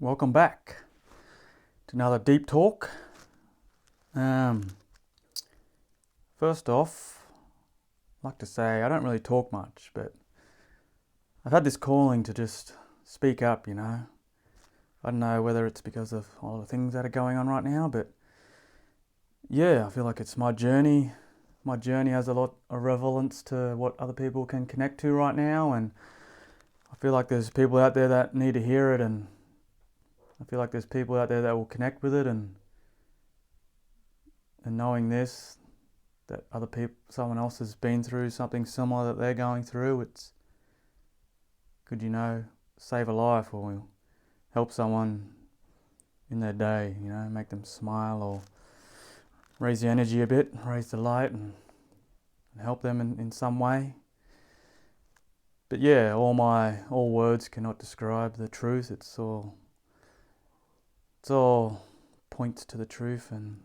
Welcome back to another deep talk. First off, I'd like to say I don't really talk much, but I've had this calling to just speak up, I don't know whether it's because of all the things that are going on right now, but yeah, I feel like it's my journey. My journey has a lot of relevance to what other people can connect to right now, and I feel like there's people out there that need to hear it, and I feel like there's people out there that will connect with it, and knowing this, that other people, someone else has been through something similar that they're going through, it's could save a life or help someone in their day, make them smile or raise the energy a bit, raise the light and help them in some way. But yeah, all words cannot describe the truth. It's all points to the truth, and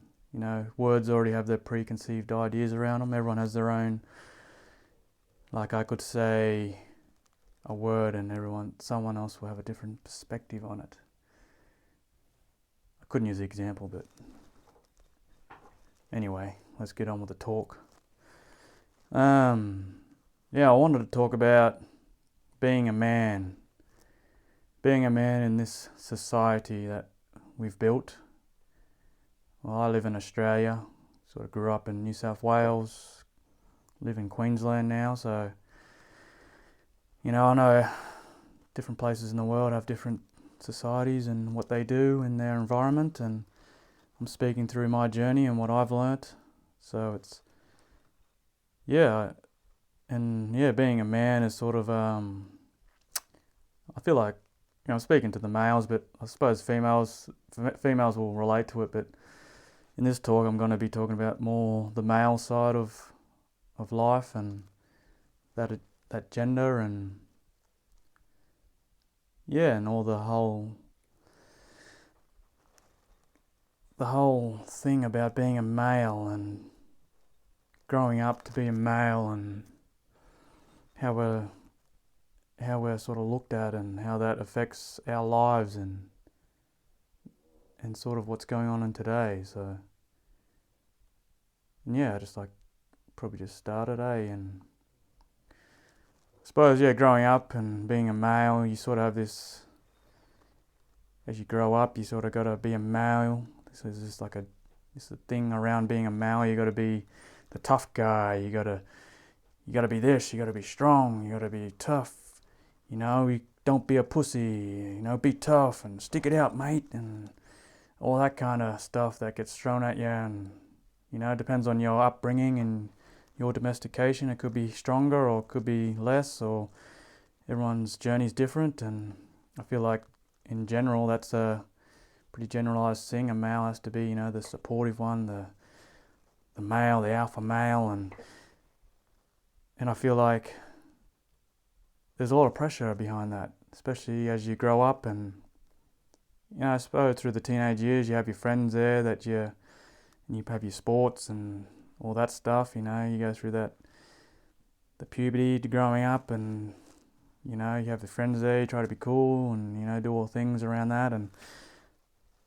words already have their preconceived ideas around them. Everyone has their own, like I could say a word and someone else will have a different perspective on it. I couldn't use the example, but anyway, let's get on with the talk. I wanted to talk about being a man in this society that we've built. Well, I live in Australia, sort of grew up in New South Wales, live in Queensland now, so I know different places in the world have different societies and what they do in their environment, and I'm speaking through my journey and what I've learnt. So it's being a man is sort of I feel like I'm speaking to the males, but I suppose females will relate to it. But in this talk, I'm going to be talking about more the male side of life and that gender and and all the whole thing about being a male and growing up to be a male and how we're sort of looked at and how that affects our lives and sort of what's going on in today. So just like probably just started, and I suppose growing up and being a male, you sort of have this, as you grow up, you sort of got to be a male. This is just like this thing around being a male. You got to be the tough guy. You got to be this. You got to be strong. You got to be tough. You don't be a pussy. Be tough and stick it out, mate, and all that kind of stuff that gets thrown at you. And it depends on your upbringing and your domestication. It could be stronger or it could be less, or everyone's journey is different. And I feel like in general that's a pretty generalized thing. A male has to be the supportive one, the male, the alpha male, and I feel like there's a lot of pressure behind that, especially as you grow up. And I suppose through the teenage years you have your friends there and you have your sports and all that stuff. You go through the puberty to growing up, and you have the friends there, you try to be cool and do all things around that. And I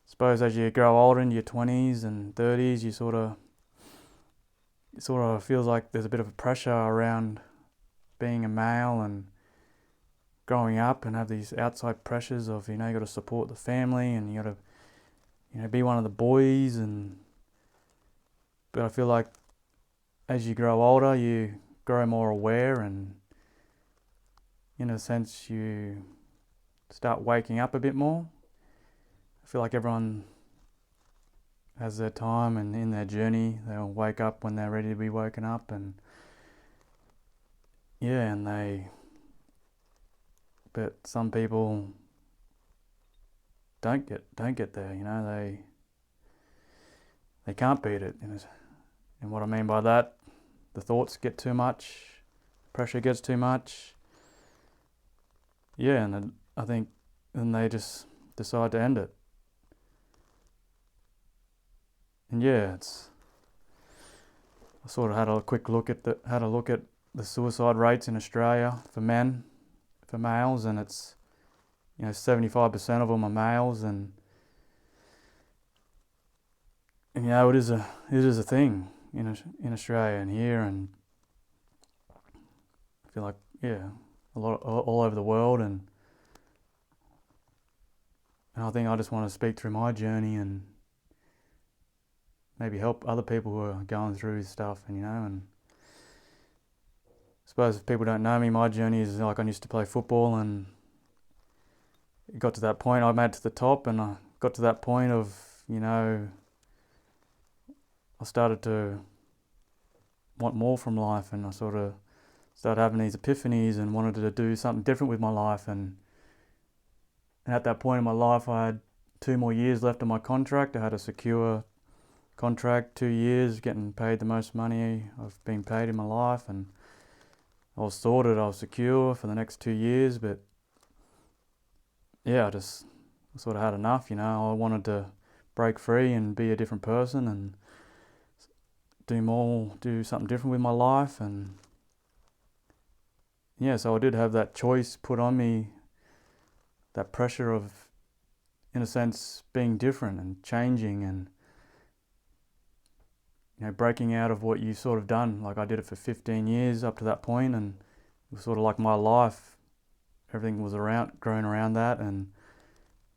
suppose as you grow older into your 20s and 30s, it sort of feels like there's a bit of a pressure around being a male and growing up, and have these outside pressures of you got to support the family and you got to be one of the boys. But I feel like as you grow older, you grow more aware, and in a sense you start waking up a bit more. I feel like everyone has their time, and in their journey they'll wake up when they're ready to be woken up, and but some people don't get there. They can't beat it. And what I mean by that, the thoughts get too much, pressure gets too much. And I think then they just decide to end it. And I sort of had a quick look at the suicide rates in Australia for males, and it's 75% of them are males, and it is a thing in Australia and here, and I feel like a lot all over the world, and I think I just want to speak through my journey and maybe help other people who are going through stuff, and I suppose if people don't know me, my journey is like I used to play football, and it got to that point. I made it to the top, and I got to that point of I started to want more from life, and I sort of started having these epiphanies and wanted to do something different with my life, and at that point in my life I had 2 more years left of my contract. I had a secure contract, 2 years, getting paid the most money I've been paid in my life, and I was sorted, I was secure for the next 2 years, but I just sort of had enough, I wanted to break free and be a different person and do something different with my life, and so I did have that choice put on me, that pressure of, in a sense, being different and changing and breaking out of what you sort of done. Like I did it for 15 years up to that point, and it was sort of like my life. Everything was growing around that, and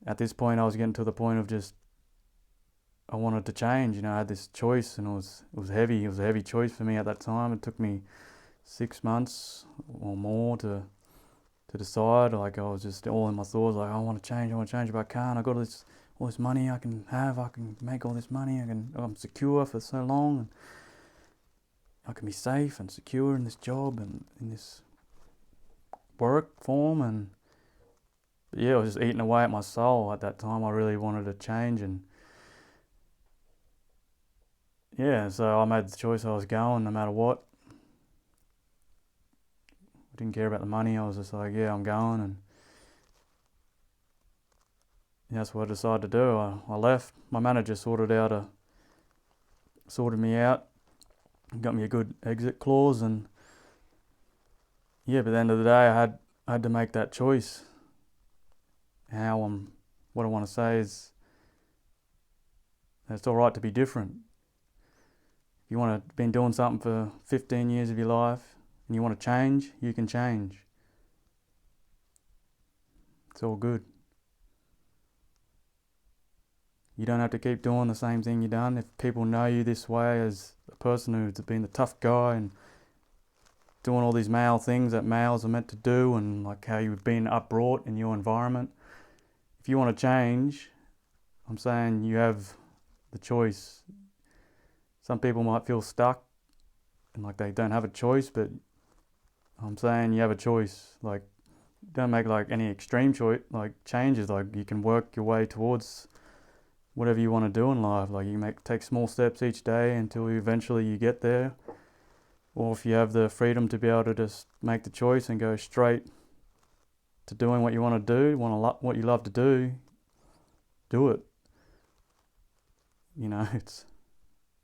at this point I was getting to the point of just I wanted to change. I had this choice, and it was heavy. It was a heavy choice for me at that time. It took me 6 months or more to decide. Like I was just all in my thoughts, like I want to change, but I can't. I got all this money I can make all this money. I'm secure for so long, and I can be safe and secure in this job and in this work form, and it was just eating away at my soul at that time. I really wanted to change, and so I made the choice. I was going no matter what. I didn't care about the money. I was just like, I'm going, and that's what I decided to do. I left. My manager sorted me out, got me a good exit clause, and but at the end of the day, I had to make that choice. What I want to say is that it's all right to be different. If you want to been doing something for 15 years of your life and you want to change, you can change. It's all good. You don't have to keep doing the same thing you've done. If people know you this way as a person who's been the tough guy and doing all these male things that males are meant to do, and like how you've been upbrought in your environment, if you want to change, I'm saying you have the choice. Some people might feel stuck and like they don't have a choice, but I'm saying you have a choice. Like, don't make like any extreme choice, like changes. Like you can work your way towards whatever you want to do in life. Like you take small steps each day until eventually you get there. Or if you have the freedom to be able to just make the choice and go straight to doing what you want to do, what you love to do it.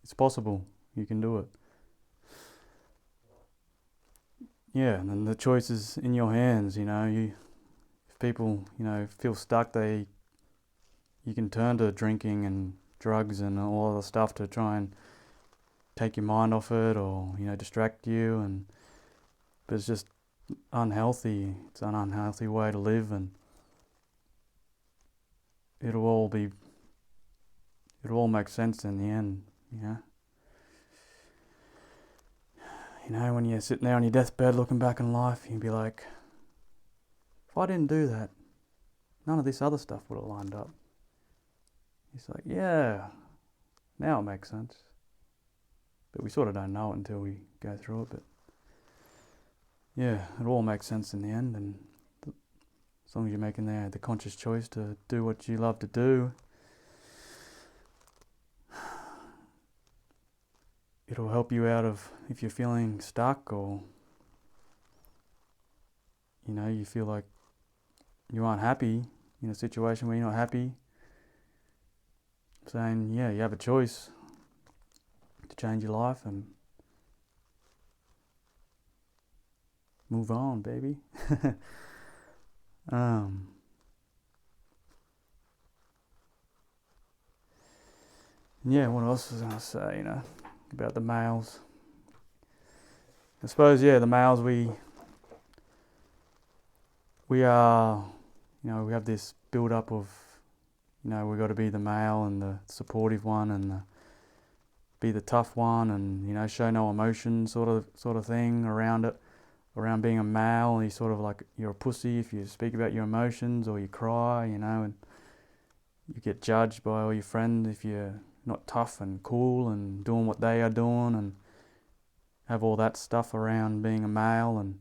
It's possible. You can do it. And then the choice is in your hands. If people feel stuck, you can turn to drinking and drugs and all other stuff to try and take your mind off it, or distract you, but it's just unhealthy. It's an unhealthy way to live, and it'll all make sense in the end. When you're sitting there on your deathbed looking back in life, you'd be like, if I didn't do that, none of this other stuff would have lined up. It's like, now it makes sense. But we sort of don't know it until we go through it. But it all makes sense in the end, and as long as you're making the conscious choice to do what you love to do, it'll help you out of, if you're feeling stuck, or you feel like you aren't happy in a situation where you're not happy, saying you have a choice to change your life and move on, baby. And yeah, what else was I going to say, about the males? I suppose, the males, we are, we have this build up of, we've got to be the male and the supportive one and be the tough one and, show no emotion sort of thing around it. Around being a male, you sort of like, you're a pussy if you speak about your emotions or you cry, and you get judged by all your friends if you're not tough and cool and doing what they are doing and have all that stuff around being a male and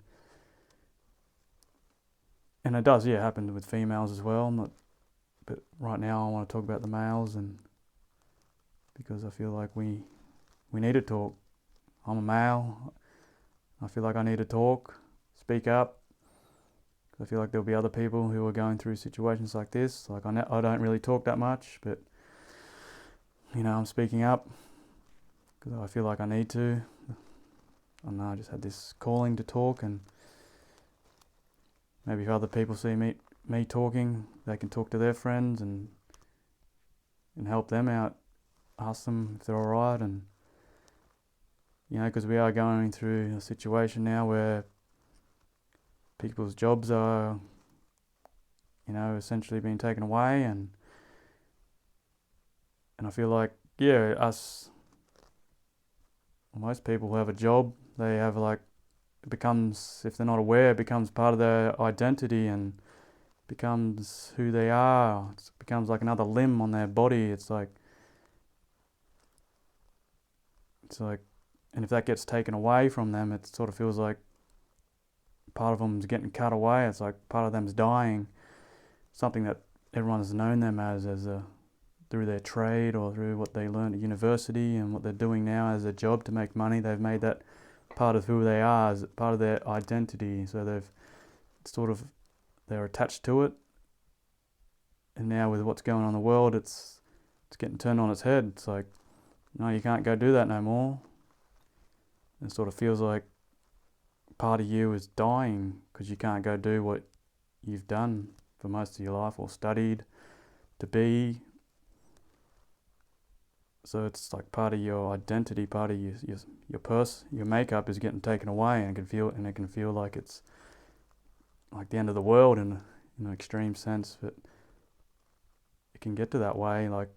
it does happen with females as well. But right now I want to talk about the males and because I feel like we need to talk. I'm a male. I feel like I need to talk, speak up. I feel like there'll be other people who are going through situations like this. Like I don't really talk that much, but I'm speaking up because I feel like I need to. I don't know, I just had this calling to talk, and maybe if other people see me talking, they can talk to their friends and help them out, ask them if they're all right, and because we are going through a situation now where people's jobs are, essentially being taken away, and I feel like, most people who have a job, they have like, it becomes, if they're not aware, it becomes part of their identity and becomes who they are. It becomes like another limb on their body. It's like, and if that gets taken away from them, it sort of feels like part of them's getting cut away. It's like part of them's dying. Something that everyone's known them as through their trade or through what they learned at university and what they're doing now as a job to make money. They've made that part of who they are, as part of their identity. So they're attached to it. And now with what's going on in the world, it's getting turned on its head. It's like, no, you can't go do that no more. It sort of feels like part of you is dying because you can't go do what you've done for most of your life or studied to be. So it's like part of your identity, part of your makeup is getting taken away, and it can feel like it's like the end of the world in an extreme sense. But it can get to that way, like,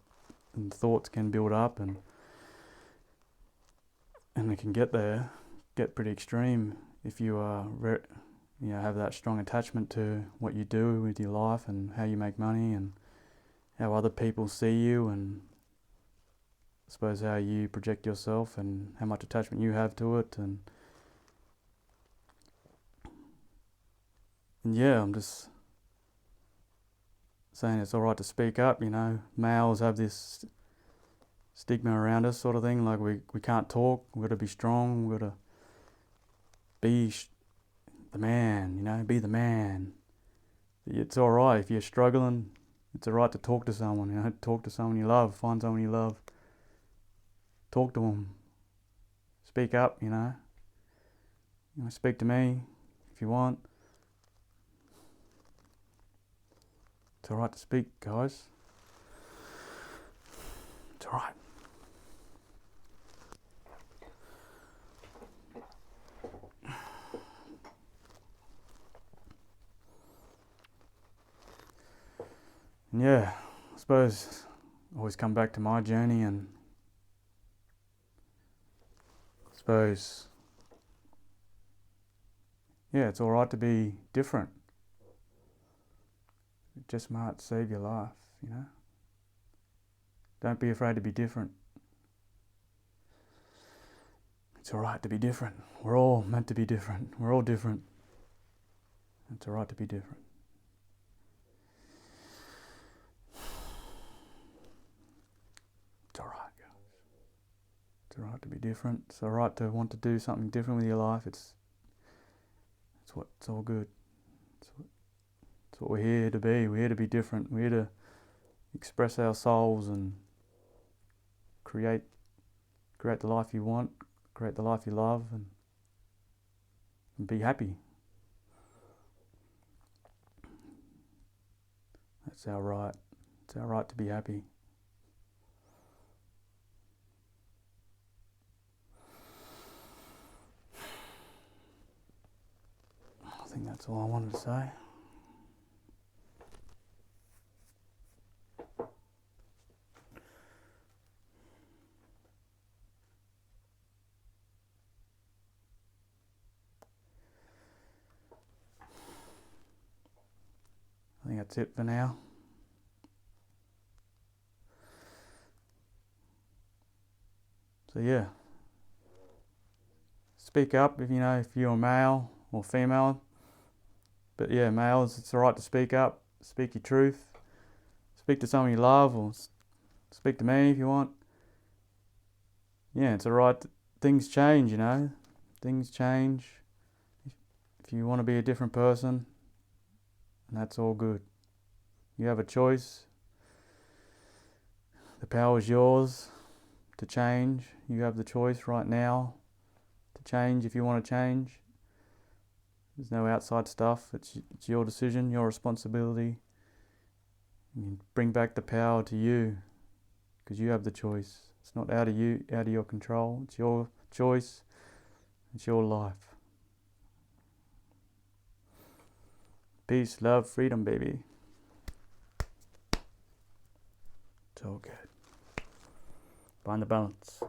and thoughts can build up, and it can get pretty extreme if you have that strong attachment to what you do with your life and how you make money and how other people see you, and I suppose how you project yourself and how much attachment you have to it, and I'm just saying it's alright to speak up. Males have this stigma around us, sort of thing, like we can't talk, we've got to be strong, we've got to be the man, be the man. It's alright if you're struggling, it's alright to talk to someone, talk to someone you love, find someone you love, talk to them, speak up, speak to me if you want. It's alright to speak, guys. It's alright. And I suppose I always come back to my journey, and I suppose, it's alright to be different. It just might save your life, Don't be afraid to be different. It's alright to be different. We're all meant to be different. We're all different. It's alright to be different. It's alright, guys. It's alright to be different. It's alright to want to do something different with your life. It's all good. It's what we're here to be. We're here to be different. We're here to express our souls and create the life you want, create the life you love, and be happy. That's our right. It's our right to be happy. That's all I wanted to say. I think that's it for now. So yeah, speak up if you're male or female. But yeah, males, it's alright to speak up, speak your truth, speak to someone you love, or speak to me if you want. Yeah, it's alright. Things change, things change. If you want to be a different person, and that's all good. You have a choice. The power is yours to change. You have the choice right now to change if you want to change. There's no outside stuff. It's your decision, your responsibility. You bring back the power to you because you have the choice. It's not out of your control. It's your choice. It's your life. Peace, love, freedom, baby. It's all good. Find the balance.